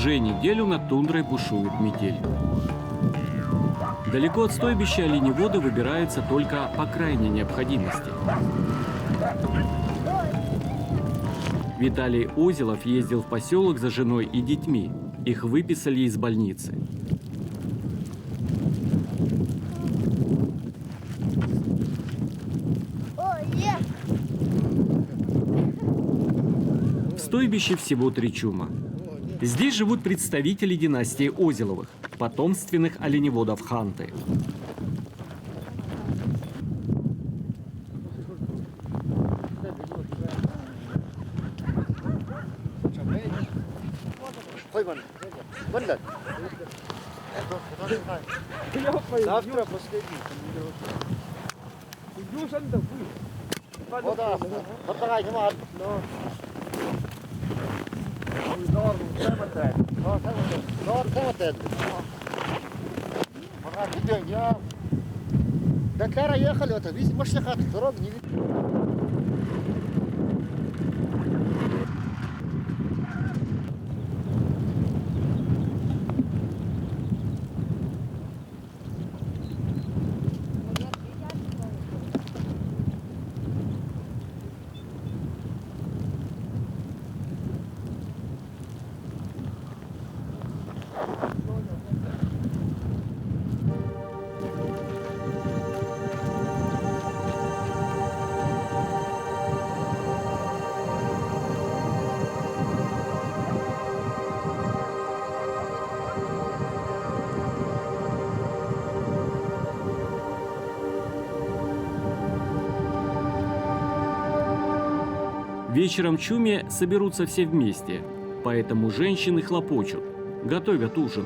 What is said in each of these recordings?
Уже неделю над тундрой бушует метель. Далеко от стойбища оленеводы выбираются только по крайней необходимости. Виталий Озелов ездил в поселок за женой и детьми. Их выписали из больницы. В стойбище всего 3 чума. Здесь живут представители династии Озеловых, потомственных оленеводов Ханты. Завтра последний. Dakar ехали, это видите, машина дорог не видно. Вечером в чуме соберутся все вместе, поэтому женщины хлопочут, готовят ужин.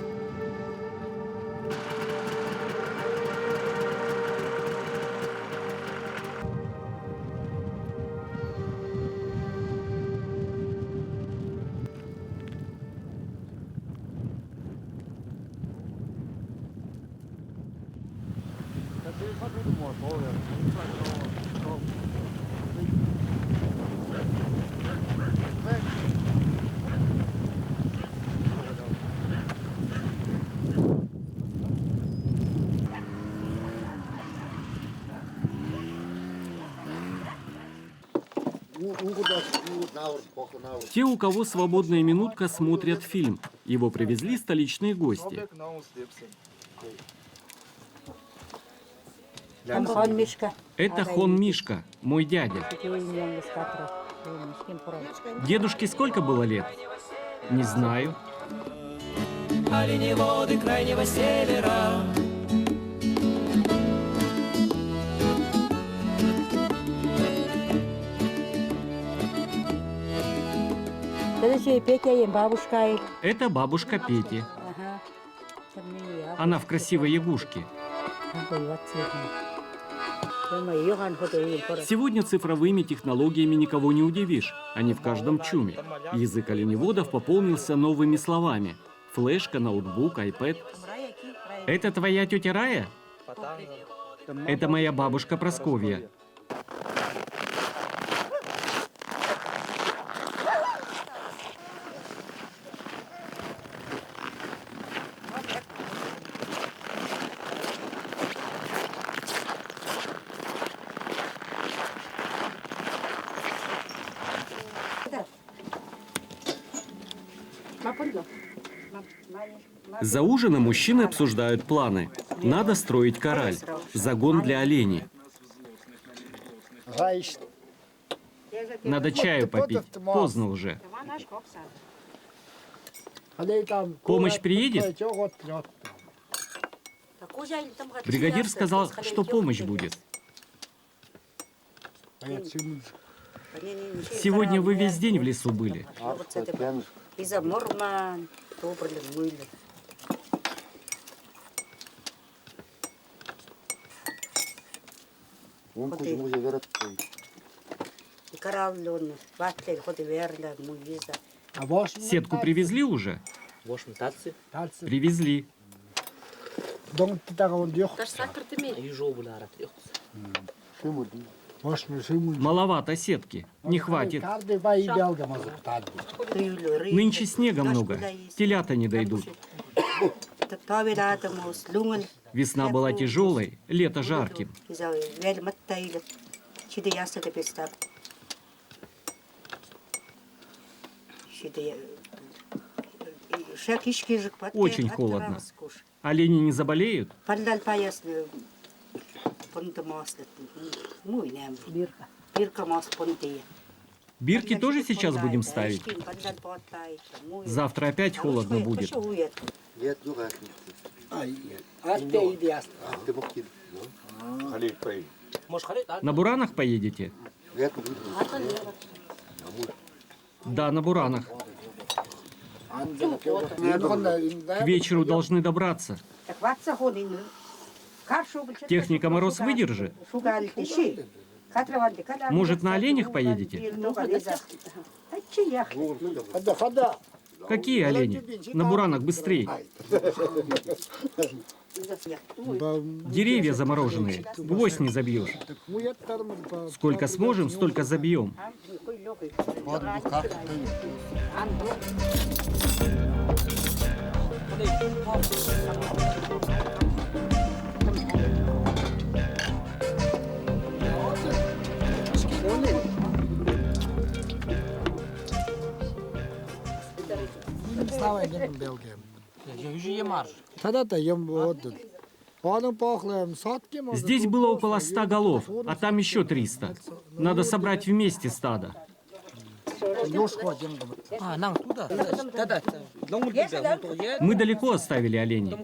Те, у кого свободная минутка, смотрят фильм. Его привезли столичные гости. Это Хон Мишка, мой дядя. Дедушке сколько было лет? Не знаю. Оленеводы крайнего севера. Это бабушка Пети. Она в красивой ягушке. Сегодня цифровыми технологиями никого не удивишь. Они в каждом чуме. Язык оленеводов пополнился новыми словами. Флешка, ноутбук, iPad. Это твоя тетя Рая? Это моя бабушка Просковья. За ужином мужчины обсуждают планы. Надо строить кораль. Загон для оленей. Надо чаю попить. Поздно уже. Помощь приедет? Бригадир сказал, что помощь будет. Сегодня вы весь день в лесу были. Сетку привезли уже? Привезли. Маловато сетки, не хватит. Нынче снега много, телята не дойдут. Весна была тяжелой, лето жарким. Очень холодно. Олени не заболеют? Бирки тоже сейчас будем ставить? Завтра опять холодно будет. Нет, ну как На буранах поедете? нет. Да, на буранах. К вечеру должны добраться. Техника мороз выдержит? Может, на оленях поедете? Какие олени? На буранах быстрее. Деревья замороженные, гвоздь не забьешь. Сколько сможем, столько забьем. Здесь было около 100 голов, а там еще 300. Надо собрать вместе стадо. Мы далеко оставили оленей.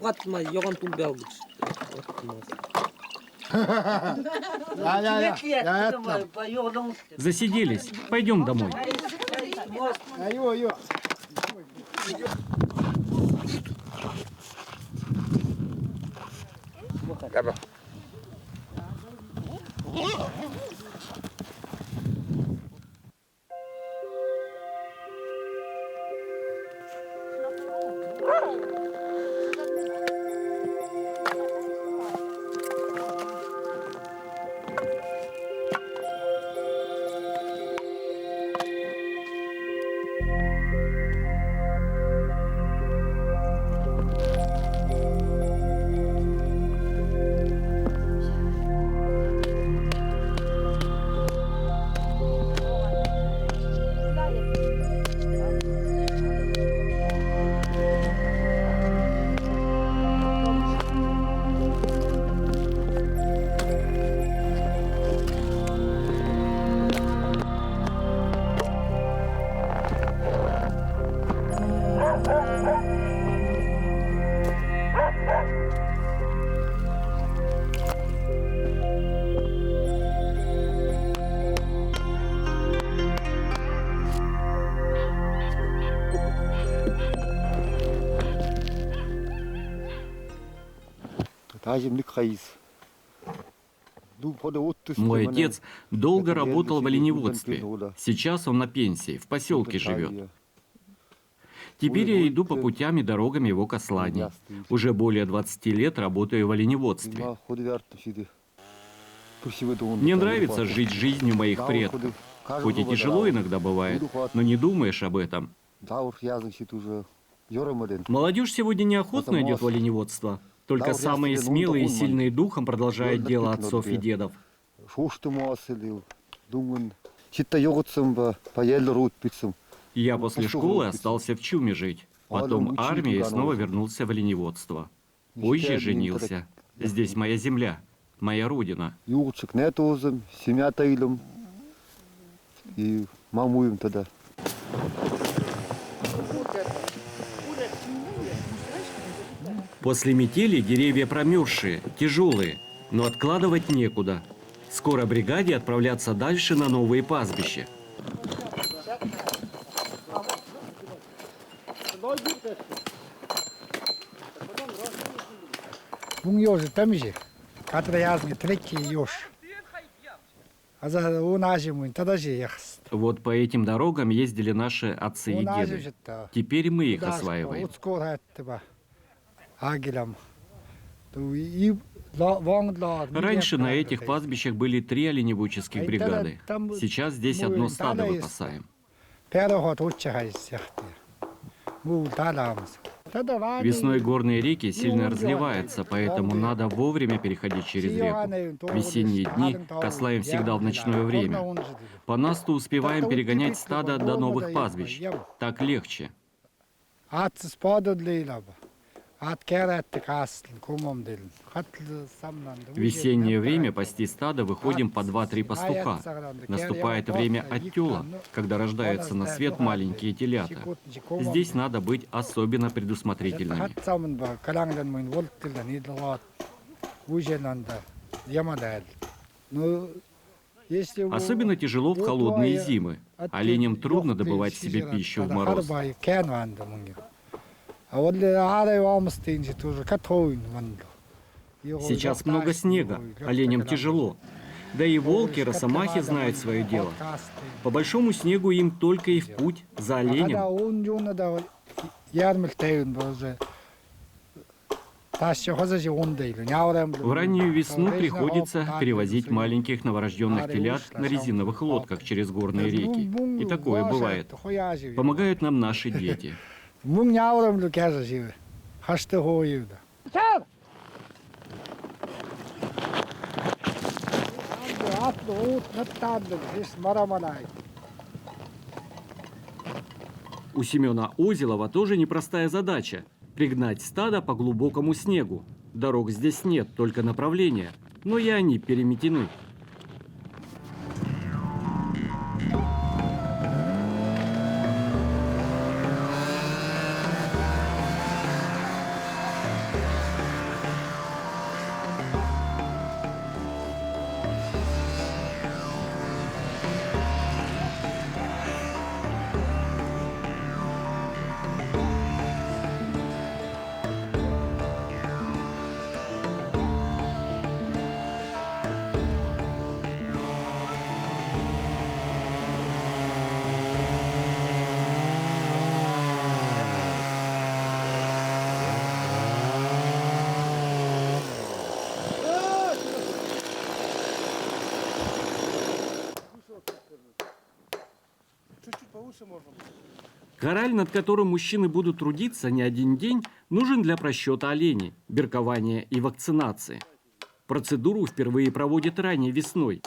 Засиделись. Пойдем домой. Мой отец долго работал в оленеводстве. Сейчас он на пенсии, в поселке живет. Теперь я иду по путям и дорогам его косланий. Уже более 20 лет работаю в оленеводстве. Мне нравится жить жизнью моих предков. Хоть и тяжело иногда бывает, но не думаешь об этом. Молодежь сегодня неохотно идет в оленеводство. Только самые смелые и сильные духом продолжают дело отцов и дедов. Я после школы остался в Чуме жить. Потом армия и снова вернулся в оленеводство. Позже женился. Здесь моя земля, моя родина. И мамуем тогда. После метели деревья промерзшие, тяжелые, но откладывать некуда. Скоро бригаде отправляться дальше на новые пастбища. Вот по этим дорогам ездили наши отцы и деды. Теперь мы их осваиваем. Раньше на этих пастбищах были 3 оленеводческих бригады. Сейчас здесь одно стадо выпасаем. Весной горные реки сильно разливаются, поэтому надо вовремя переходить через реку. В весенние дни кослаем всегда в ночное время. По насту успеваем перегонять стадо до новых пастбищ. Так легче. В весеннее время пасти стадо выходим по 2-3 пастуха. Наступает время оттела, когда рождаются на свет маленькие телята. Здесь надо быть особенно предусмотрительными. Особенно тяжело в холодные зимы. Оленям трудно добывать себе пищу в мороз. Сейчас много снега, оленям тяжело. Да и волки, росомахи знают свое дело. По большому снегу им только и в путь за оленем. В раннюю весну приходится перевозить маленьких новорожденных телят на резиновых лодках через горные реки. И такое бывает. Помогают нам наши дети. У Семена Озелова тоже непростая задача – пригнать стадо по глубокому снегу. Дорог здесь нет, только направления, но и они переметены. Кораль, над которым мужчины будут трудиться не один день, нужен для просчета оленей, биркования и вакцинации. Процедуру впервые проводят ранней весной.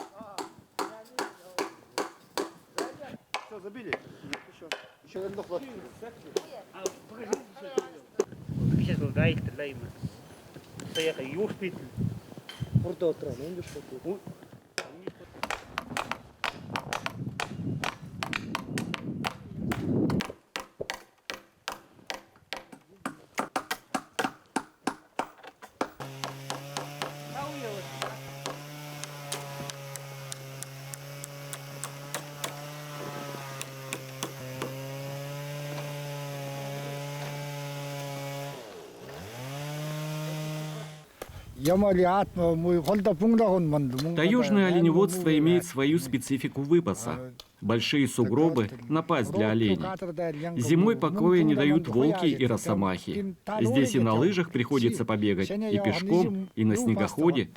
Таежное оленеводство имеет свою специфику выпаса. Большие сугробы – напасть для оленей. Зимой покоя не дают волки и росомахи. Здесь и на лыжах приходится побегать, и пешком, и на снегоходе.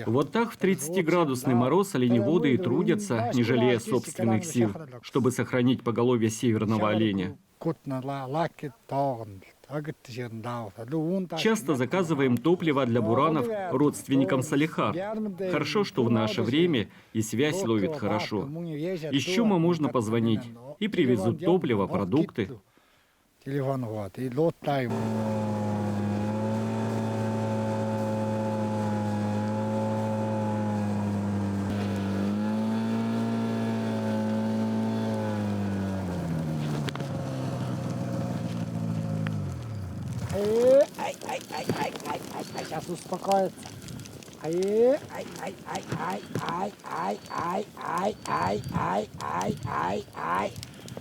Вот так в 30-градусный мороз оленеводы и трудятся, не жалея собственных сил, чтобы сохранить поголовье северного оленя. Часто заказываем топливо для буранов родственникам Салихард. Хорошо, что в наше время и связь ловит хорошо. Из Чума можно позвонить, и привезут топливо, продукты. Сейчас успокоится.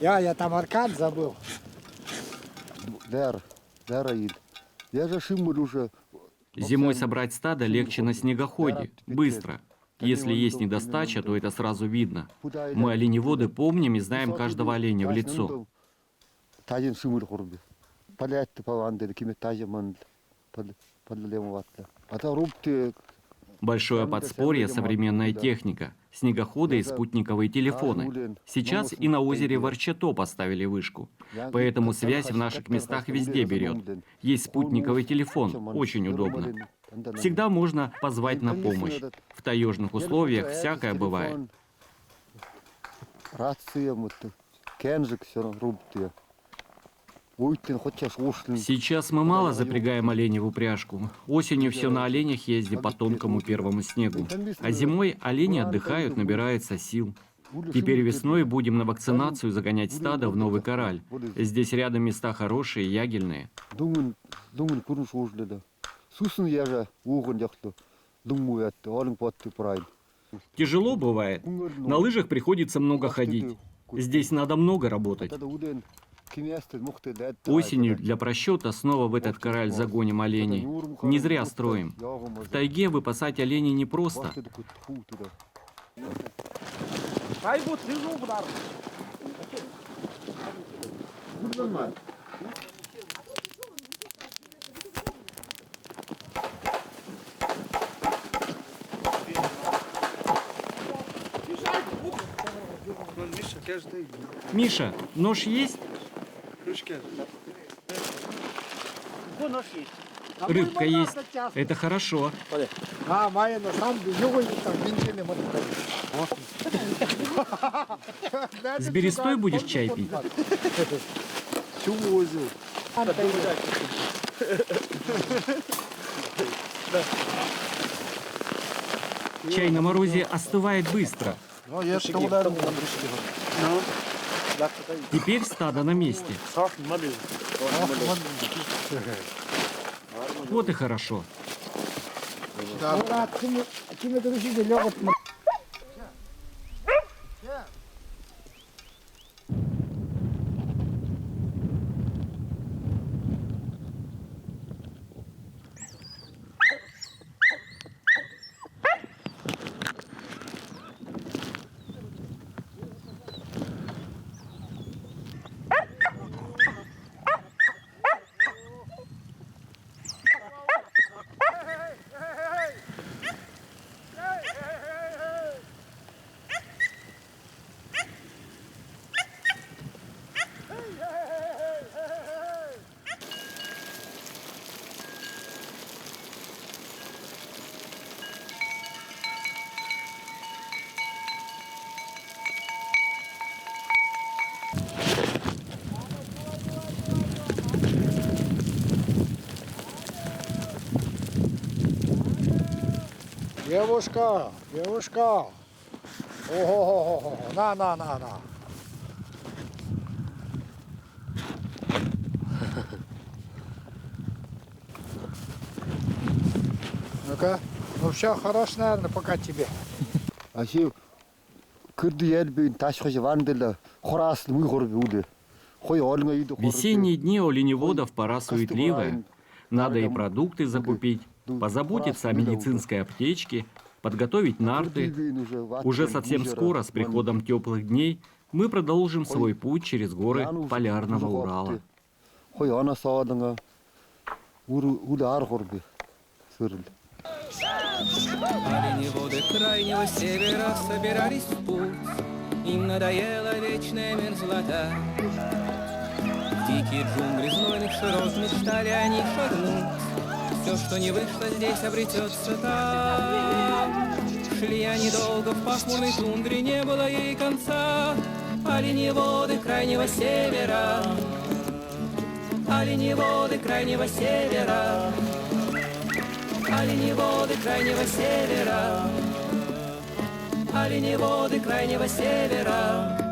Я там аркад забыл. Я же шимуль уже. Зимой собрать стадо легче на снегоходе, быстро. Если есть недостача, то это сразу видно. Мы, оленеводы, помним и знаем каждого оленя в лицо. Палятты паванды, киме тажаман, подлемоватла. А то рубты. Большое подспорье – современная техника, снегоходы и спутниковые телефоны. Сейчас и на озере Ворчато поставили вышку. Поэтому связь в наших местах везде берет. Есть спутниковый телефон, очень удобно. Всегда можно позвать на помощь. В таежных условиях всякое бывает. Рация, кенжик все рубты. Сейчас мы мало запрягаем оленей в упряжку. Осенью все на оленях ездим по тонкому первому снегу. А зимой олени отдыхают, набираются сил. Теперь весной будем на вакцинацию загонять стадо в Новый Кораль. Здесь рядом места хорошие, ягельные. Тяжело бывает. На лыжах приходится много ходить. Здесь надо много работать. Осенью для просчета снова в этот кораль загоним оленей. Не зря строим. В тайге выпасать оленей непросто. Миша, нож есть? Рыбка есть. Это хорошо. А, моя на самом деле, его не там, бензин С берестой будешь чай пить? Чай на морозе остывает быстро. Теперь стадо на месте. Вот и хорошо. Девушка, девушка. Ого-го-го. На. Ну-ка, ну все, хорош, наверное, пока тебе. Аси кырды елбин ташхыжы вандыла хорас мыгорбы уды. Весенние дни у оленеводов пора суетливая. Надо и продукты закупить, позаботиться о медицинской аптечке, подготовить нарты. Уже совсем скоро, с приходом теплых дней, мы продолжим свой путь через горы Полярного Урала. Оленеводы крайнего севера собирались в путь. Им надоела вечная мерзлота. В дикие джунгли знойных широт мечтали они шагнуть. Все, что не вышло здесь, обретется там. Шли они долго в пасмурной тундре, не было ей конца. Оленеводы крайнего севера, оленеводы крайнего севера, оленеводы крайнего севера, оленеводы крайнего севера.